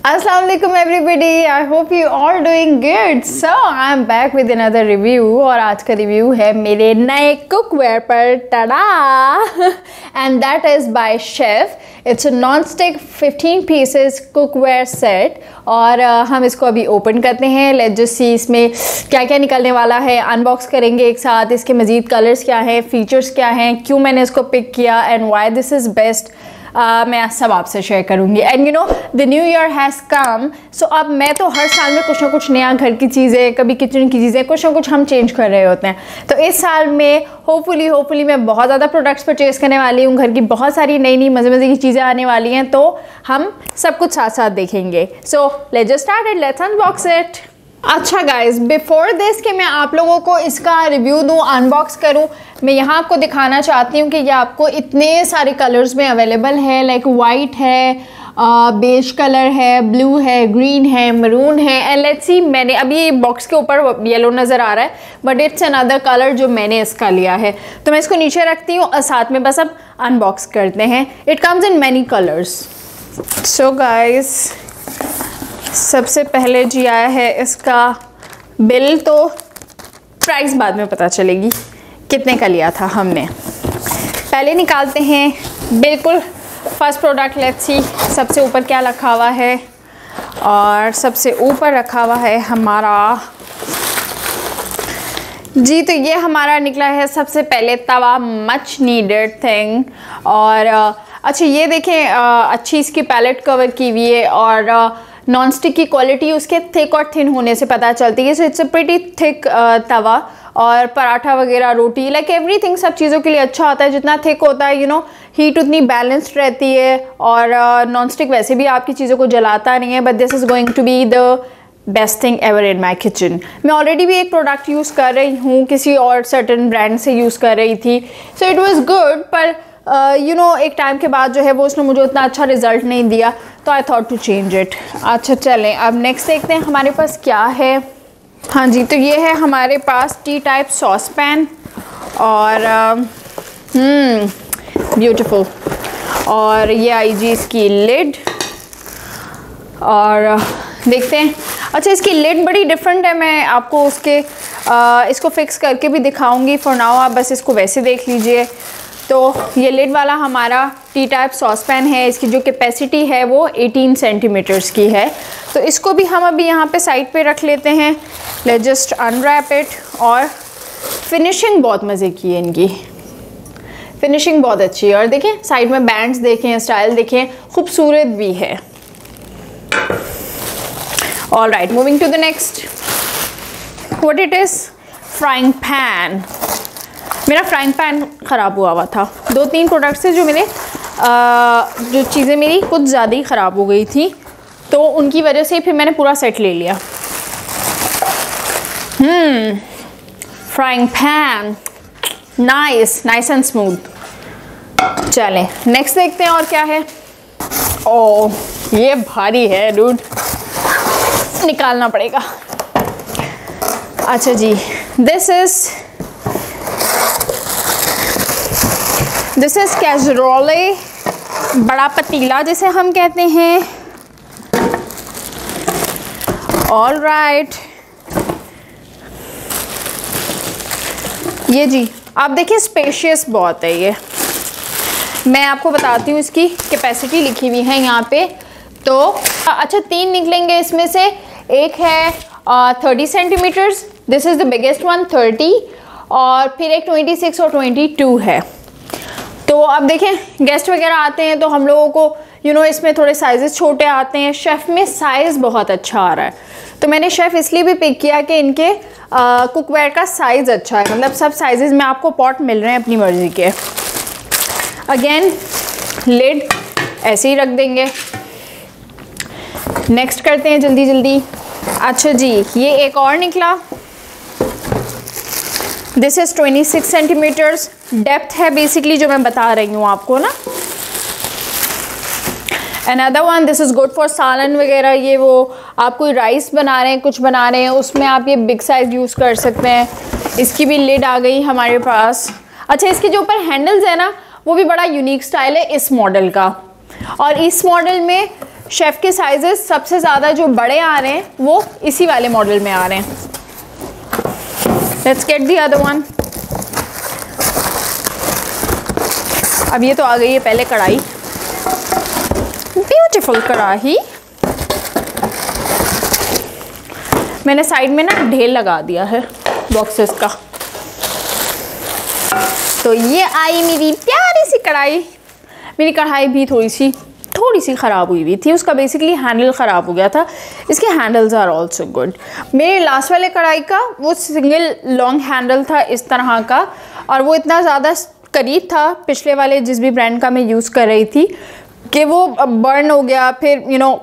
Assalamu alaikum everybody, I hope you all doing good. So I am back with another review और आज का review है मेरे नए कुकवेयर पर, टडा, and that is by Chef. It's a non-stick 15 pieces cookware set और हम इसको अभी ओपन करते हैं. लेट्स जस्ट सी इसमें क्या क्या निकलने वाला है. अनबॉक्स करेंगे एक साथ, इसके मज़ीद कलर्स क्या हैं, फीचर्स क्या हैं, क्यों मैंने इसको पिक किया and why this is best. मैं सब आपसे शेयर करूँगी. And you know the new year has come, so अब मैं तो हर साल में कुछ ना कुछ नया, घर की चीज़ें, कभी किचन की चीज़ें, कुछ ना कुछ हम चेंज कर रहे होते हैं. तो इस साल में होपफुली मैं बहुत ज़्यादा प्रोडक्ट्स परचेज़ करने वाली हूँ. घर की बहुत सारी नई मज़े की चीज़ें आने वाली हैं, तो हम सब कुछ साथ साथ देखेंगे. So let's just start it, let's unbox it. अच्छा गाइज, बिफोर दिस कि मैं आप लोगों को इसका रिव्यू दूँ, अनबॉक्स करूँ, मैं यहाँ आपको दिखाना चाहती हूँ कि ये आपको इतने सारे कलर्स में अवेलेबल है. लाइक वाइट है, बेज कलर है, ब्लू है, ग्रीन है, मरून है. एंड लेट्स सी, मैंने अभी बॉक्स के ऊपर येलो नज़र आ रहा है, बट इट्स अनदर कलर जो मैंने इसका लिया है. तो मैं इसको नीचे रखती हूँ और साथ में बस अब अनबॉक्स करते हैं. It comes in many colours. So guys, सबसे पहले जी आया है इसका बिल. तो प्राइस बाद में पता चलेगी कितने का लिया था हमने. पहले निकालते हैं बिल्कुल फर्स्ट प्रोडक्ट. लेट्स सी सबसे ऊपर क्या रखा हुआ है. और सबसे ऊपर रखा हुआ है हमारा जी, तो ये हमारा निकला है सबसे पहले तवा. Much needed thing. और अच्छा ये देखें, अच्छी इसकी पैलेट कवर की हुई है और नॉन स्टिक की क्वालिटी उसके थिक और थिन होने से पता चलती है. So it's a pretty thick tawa. और पराठा वगैरह, रोटी, लाइक एवरीथिंग, सब चीज़ों के लिए अच्छा होता है. जितना थिक होता है, यू नो, हीट उतनी बैलेंस्ड रहती है. और नॉन स्टिक वैसे भी आपकी चीज़ों को जलाता नहीं है. But this is going to be the best thing ever in my kitchen. मैं ऑलरेडी भी एक प्रोडक्ट यूज़ कर रही हूँ, किसी और सर्टन ब्रांड से यूज़ कर रही थी. सो इट वॉज़ गुड, पर यू नो एक टाइम के बाद जो है वो उसने मुझे उतना अच्छा रिजल्ट नहीं दिया, तो I thought to change it. अच्छा चलें, अब नेक्स्ट देखते हैं हमारे पास क्या है. हाँ जी, तो ये है हमारे पास टी टाइप सॉस पैन. और ब्यूटीफुल. और ये आई जी इसकी लिड. और देखते हैं. अच्छा, इसकी लिड बड़ी डिफरेंट है. मैं आपको उसके इसको फिक्स करके भी दिखाऊंगी. फॉर नाउ आप बस इसको वैसे देख लीजिए. तो ये लिड वाला हमारा टी टाइप सॉस पैन है. इसकी जो कैपेसिटी है वो 18 सेंटीमीटर्स की है. तो इसको भी हम अभी यहाँ पे साइड पे रख लेते हैं. Let's just unwrap it. और फिनिशिंग बहुत मज़े की है इनकी. फिनिशिंग बहुत अच्छी है. और देखें साइड में बैंड्स देखें, स्टाइल देखें, खूबसूरत भी है. All right, moving to the next. What it is? Frying pan. मेरा फ्राइंग पैन ख़राब हुआ था. 2-3 प्रोडक्ट से जो मेरे जो चीज़ें मेरी कुछ ज़्यादा ही ख़राब हो गई थी, तो उनकी वजह से फिर मैंने पूरा सेट ले लिया. Frying pan nice and smooth. चलें नेक्स्ट देखते हैं और क्या है. ओह, ये भारी है डूड, निकालना पड़ेगा. अच्छा जी, दिस इज़ कैसरोले, बड़ा पतीला जिसे हम कहते हैं. ऑल राइट, ये जी आप देखिए स्पेशियस बहुत है ये. मैं आपको बताती हूँ, इसकी कैपेसिटी लिखी हुई है यहाँ पे. तो अच्छा 3 निकलेंगे इसमें से. एक है 30 centimetres, this is the biggest one, 30. और फिर एक 26 और 22 है. तो अब देखें, गेस्ट वगैरह आते हैं तो हम लोगों को यू नो इसमें थोड़े साइजेस छोटे आते हैं. शेफ़ में साइज़ बहुत अच्छा आ रहा है, तो मैंने शेफ़ इसलिए भी पिक किया कि इनके कुकवेयर का साइज़ अच्छा है. मतलब सब साइजेस में आपको पॉट मिल रहे हैं अपनी मर्ज़ी के. अगेन लिड ऐसे ही रख देंगे. नेक्स्ट करते हैं जल्दी. अच्छा जी, ये एक और निकला. This is 26 centimetres. डेप्थ है बेसिकली जो मैं बता रही हूँ आपको ना. Another one, this is good for सालन वगैरह. ये वो आप कोई राइस बना रहे हैं, कुछ बना रहे हैं, उसमें आप ये बिग साइज़ यूज़ कर सकते हैं. इसकी भी लिड आ गई हमारे पास. अच्छा, इसके जो ऊपर हैंडल्स है ना, वो भी बड़ा यूनिक स्टाइल है इस मॉडल का. और इस मॉडल में शेफ़ के साइजेस सबसे ज़्यादा जो बड़े आ रहे हैं वो इसी वाले मॉडल में आ रहे हैं। Let's get the other one. अब ये तो आ गई है पहले कढ़ाई, ब्यूटीफुल कढ़ाई। मैंने साइड में ना ढेर लगा दिया है बॉक्सेस का। तो ये आई मेरी प्यारी सी कढ़ाई। मेरी कढ़ाई भी थोड़ी सी ख़राब हुई थी, उसका बेसिकली हैंडल ख़राब हो गया था। इसके हैंडल्स आर ऑल्सो गुड। मेरे लास्ट वाले कढ़ाई का वो सिंगल लॉन्ग हैंडल था इस तरह का, और वो इतना ज़्यादा करीब था पिछले वाले जिस भी ब्रांड का मैं यूज़ कर रही थी कि वो बर्न हो गया, फिर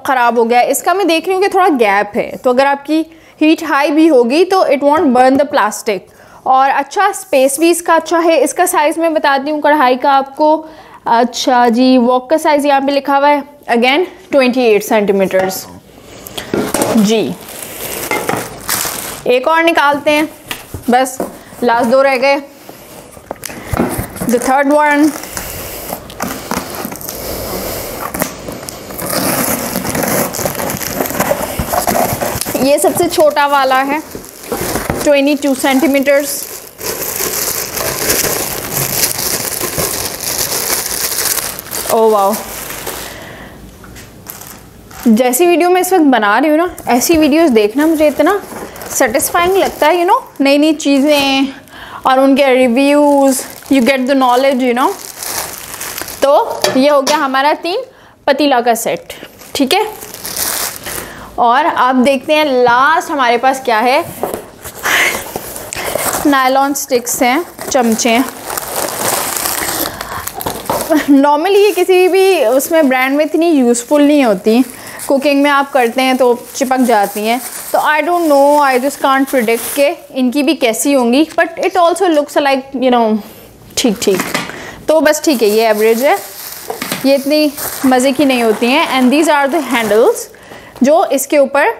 ख़राब हो गया। इसका मैं देख रही हूँ कि थोड़ा गैप है, तो अगर आपकी हीट हाई भी होगी तो it won't burn the plastic. और अच्छा स्पेस भी इसका अच्छा है। इसका साइज़ मैं बताती हूँ कढ़ाई का आपको। अच्छा जी, वॉक का साइज़ यहाँ पे लिखा हुआ है अगेन 28 सेंटीमीटर्स जी। एक और निकालते हैं, बस लास्ट 2 रह गए। द थर्ड वन, ये सबसे छोटा वाला है 22 सेंटीमीटर्स। ओह वाओ, जैसी वीडियो मैं इस वक्त बना रही हूँ ना, ऐसी वीडियोस देखना मुझे इतना सेटिस्फाइंग लगता है। नई नई चीज़ें और उनके reviews, you get the knowledge तो ये हो गया हमारा 3 पतीला का सेट, ठीक है। और अब देखते हैं लास्ट हमारे पास क्या है। नायलॉन स्टिक्स हैं, चमचे हैं। नॉर्मली ये किसी भी उसमें ब्रांड में इतनी यूज़फुल नहीं होती, कुकिंग में आप करते हैं तो चिपक जाती हैं। तो I don't know, I just can't predict के इनकी भी कैसी होंगी, but it also looks like ठीक। तो बस ठीक है, ये एवरेज है, ये इतनी मज़े की नहीं होती हैं। And these are the handles जो इसके ऊपर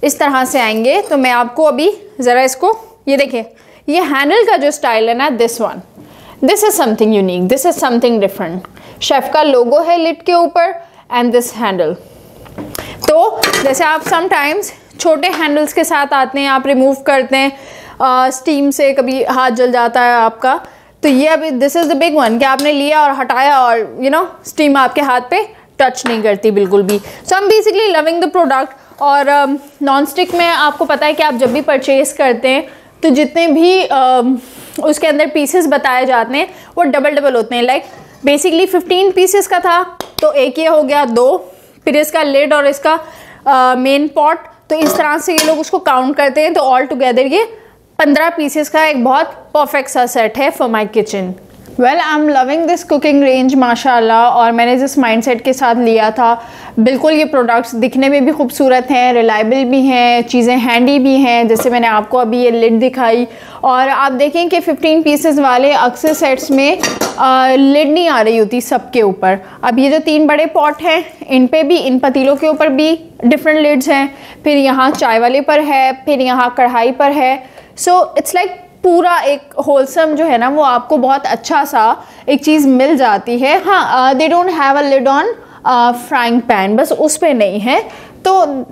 इस तरह से आएंगे। तो मैं आपको अभी ज़रा इसको, ये देखिए, ये हैंडल का जो स्टाइल है ना, this is something unique, this is something different. Chef का लोगो है लिड के ऊपर एंड दिस हैंडल। तो जैसे आप समटाइम्स छोटे हैंडल्स के साथ आते हैं, आप रिमूव करते हैं स्टीम से, कभी हाथ जल जाता है आपका, तो ये अभी this is the big one कि आपने लिया और हटाया और स्टीम आपके हाथ पे टच नहीं करती बिल्कुल भी। So I am basically loving the product. और नॉन स्टिक में आपको पता है कि आप जब भी परचेज़ करते हैं तो जितने भी उसके अंदर पीसेस बताए जाते हैं वो डबल होते हैं। लाइक बेसिकली 15 पीसेस का था तो एक ये हो गया 2, फिर इसका लिड और इसका मेन पॉट, तो इस तरह से ये लोग उसको काउंट करते हैं। तो ऑल टुगेदर ये 15 पीसेस का एक बहुत परफेक्ट सा सेट है for my kitchen. Well, I am loving this cooking range माशाल्लाह। और मैंने जिस माइंडसेट के साथ लिया था, बिल्कुल ये प्रोडक्ट्स दिखने में भी खूबसूरत हैं, रिलायबल भी हैं, चीज़ें हैंडी भी हैं, जैसे मैंने आपको अभी ये लिड दिखाई। और आप देखें कि 15 पीसेस वाले अक्सर सेट्स में लिड नहीं आ रही होती सबके ऊपर। अब ये जो 3 बड़े पॉट हैं, इन पे भी, इन पतीलों के ऊपर भी डिफरेंट लिड्स हैं, फिर यहाँ चाय वाले पर है, फिर यहाँ कढ़ाई पर है। सो इट्स लाइक पूरा एक होलसम जो है ना, वो आपको बहुत अच्छा सा एक चीज़ मिल जाती है। हाँ, they don't have a lid on frying pan, बस उस पर नहीं है। तो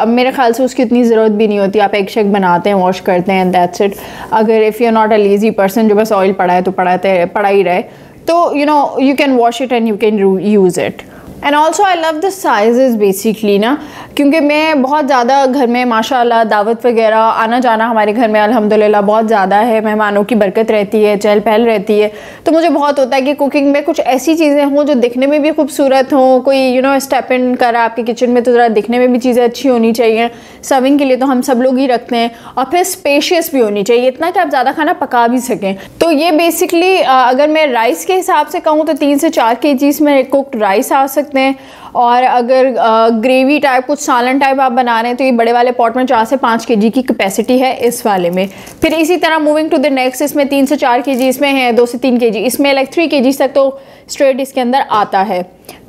मेरे ख्याल से उसकी इतनी ज़रूरत भी नहीं होती। आप एक शेक बनाते हैं, वॉश करते हैं एंड दैट्स इट। अगर if you not a lazy person जो बस ऑयल पड़ा है तो पड़ा ही रहे, तो you can wash it and you can use it. And also I love the sizes basically ना, क्योंकि मैं बहुत ज़्यादा घर में माशाल्लाह दावत वगैरह आना जाना हमारे घर में अल्हम्दुलिल्लाह बहुत ज़्यादा है, मेहमानों की बरकत रहती है, चहल पहल रहती है। तो मुझे बहुत होता है कि कुकिंग में कुछ ऐसी चीज़ें हों जो दिखने में भी खूबसूरत हों। कोई स्टेप इन कर आपके किचन में तो ज़रा दिखने में भी चीज़ें अच्छी होनी चाहिए। सर्विंग के लिए तो हम सब लोग ही रखते हैं, और फिर स्पेशियस भी होनी चाहिए, इतना कि आप ज़्यादा खाना पका भी सकें। तो ये बेसिकली अगर मैं राइस के हिसाब से कहूँ तो 3 से 4 kg में कुक्ड राइस आ सकते हैं। और अगर ग्रेवी टाइप कुछ सालन टाइप आप बना रहे हैं तो ये बड़े वाले पॉट में 4 से 5 kg की कैपेसिटी है इस वाले में। फिर इसी तरह मूविंग टू द नेक्स्ट, इसमें 3 से 4 kg इसमें है, 2 से 3 kg इसमें, लाइक 3 kg तक तो स्ट्रेट इसके अंदर आता है।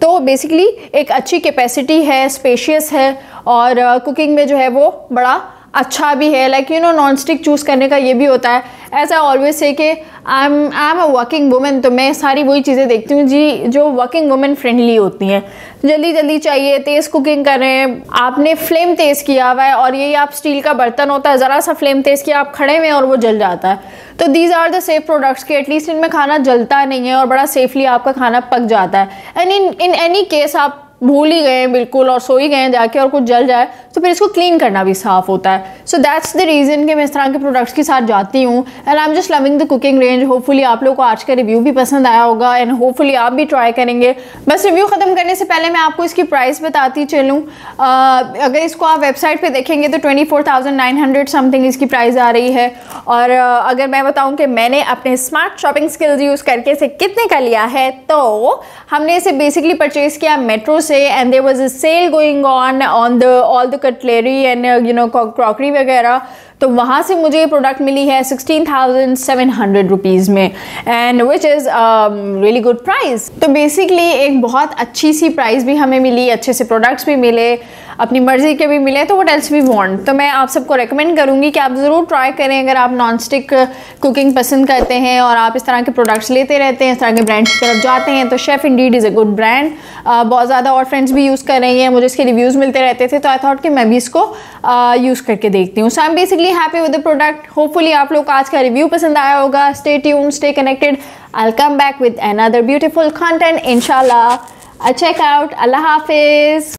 तो बेसिकली एक अच्छी कैपेसिटी है, स्पेशियस है, और कुकिंग में जो है वो बड़ा अच्छा भी है। लाइक नॉन स्टिक चूज़ करने का ये भी होता है, एज आई ऑलवेज से कि I am a working women, तो मैं सारी वही चीज़ें देखती हूँ जी जो वर्किंग वुमेन फ्रेंडली होती हैं। जल्दी जल्दी चाहिए, तेज़ कुकिंग करें, आपने फ्लेम तेज़ किया हुआ है और यही आप स्टील का बर्तन होता है, ज़रा सा फ्लेम तेज़ किया आप खड़े में और वो जल जाता है। तो these are the safe products के एटलीस्ट इनमें खाना जलता नहीं है और बड़ा सेफली आपका खाना पक जाता है। एंड इन एनी केस आप भूल ही गए बिल्कुल और सो ही गए जाके और कुछ जल जाए तो फिर इसको क्लीन करना भी साफ होता है। सो दैट्स द रीज़न कि मैं इस तरह के प्रोडक्ट्स के साथ जाती हूँ। And I am just loving the cooking range. Hopefully आप लोगों को आज का रिव्यू भी पसंद आया होगा एंड होपफुली आप भी ट्राई करेंगे। बस रिव्यू ख़त्म करने से पहले मैं आपको इसकी प्राइस बताती चलूँ। अगर इसको आप वेबसाइट पर देखेंगे तो 24,900 समथिंग इसकी प्राइस आ रही है। और अगर मैं बताऊँ कि मैंने अपने स्मार्ट शॉपिंग स्किल्स यूज़ करके इसे कितने का लिया है, तो हमने इसे बेसिकली परचेज़ किया मेट्रो से। And there was a sale going on all the cutlery and crockery वगैरह, तो वहाँ से मुझे ये प्रोडक्ट मिली है 16,700 रुपीज़ में, and which is really good price. तो बेसिकली एक बहुत अच्छी सी प्राइस भी हमें मिली, अच्छे से प्रोडक्ट्स भी मिले, अपनी मर्ज़ी के भी मिले, तो व्हाट एल्स वी वांट। तो मैं आप सबको रेकमेंड करूँगी कि आप ज़रूर ट्राई करें। अगर आप नॉन स्टिक कुकिंग पसंद करते हैं और आप इस तरह के प्रोडक्ट्स लेते रहते हैं, इस तरह के ब्रांड्स की तरफ जाते हैं, तो chef Indeed is a good brand. बहुत ज़्यादा और फ्रेंड्स भी यूज़ कर रही हैं, मुझे इसके रिव्यूज़ मिलते रहते थे, तो आई थॉट कि मैं भी इसको यूज़ करके देखती हूँ। So I am basically happy with the product. Hopefully आप लोग को आज का रिव्यू पसंद आया होगा। Stay tuned, stay connected. I will come back with another beautiful content इंशाल्लाह। Check out. अल्लाह हाफिज़।